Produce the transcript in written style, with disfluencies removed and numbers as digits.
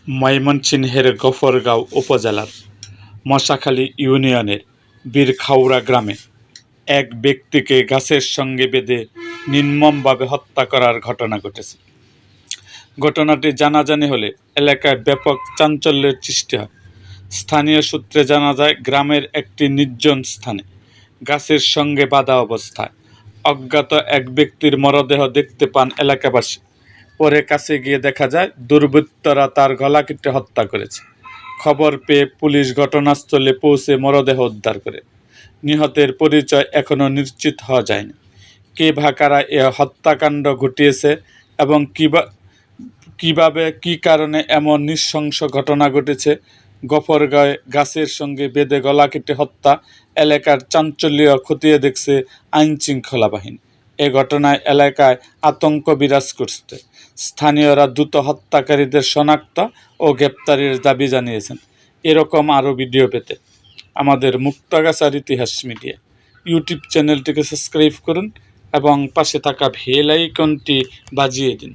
ময়মনসিংহের গফরগাঁও উপজেলার মশাখালী ইউনিয়নের বীরখাউড়া গ্রামে এক ব্যক্তিকে গাছের সঙ্গে বেঁধে নির্মমভাবে হত্যা করার ঘটনা ঘটেছে। ঘটনাটি জানাজানি হলে এলাকায় ব্যাপক চাঞ্চল্যের সৃষ্টি হয়। স্থানীয় সূত্রে জানা যায়, গ্রামের একটি নির্জন স্থানে গাছের সঙ্গে বাঁধা অবস্থায় অজ্ঞাত এক ব্যক্তির মরদেহ দেখতে পান এলাকাবাসী। পরে কাছে গিয়ে দেখা যায় দুর্বৃত্তরা তার গলা কেটে হত্যা করেছে। খবর পেয়ে পুলিশ ঘটনাস্থলে পৌঁছে মরদেহ উদ্ধার করে। নিহতের পরিচয় এখনও নিশ্চিত হওয়া যায়নি। কে বা কারা এ হত্যাকাণ্ড ঘটিয়েছে এবং কিভাবে কী কারণে এমন নৃশংস ঘটনা ঘটেছে। গফরগাঁয়ে গাছের সঙ্গে বেঁধে গলা কেটে হত্যা এলাকার চাঞ্চল্য খতিয়ে দেখছে আইনশৃঙ্খলা বাহিনী। এ ঘটনায় এলাকায় আতঙ্ক বিরাজ করছে। স্থানীয়রা দ্রুত হত্যাকারীদের শনাক্ত ও গ্রেপ্তারের দাবি জানিয়েছেন। এরকম আরও ভিডিও পেতে আমাদের মুক্তাগাছার ইতিহাস মিডিয়া ইউটিউব চ্যানেলটিকে সাবস্ক্রাইব করুন এবং পাশে থাকা বেল আইকনটি বাজিয়ে দিন।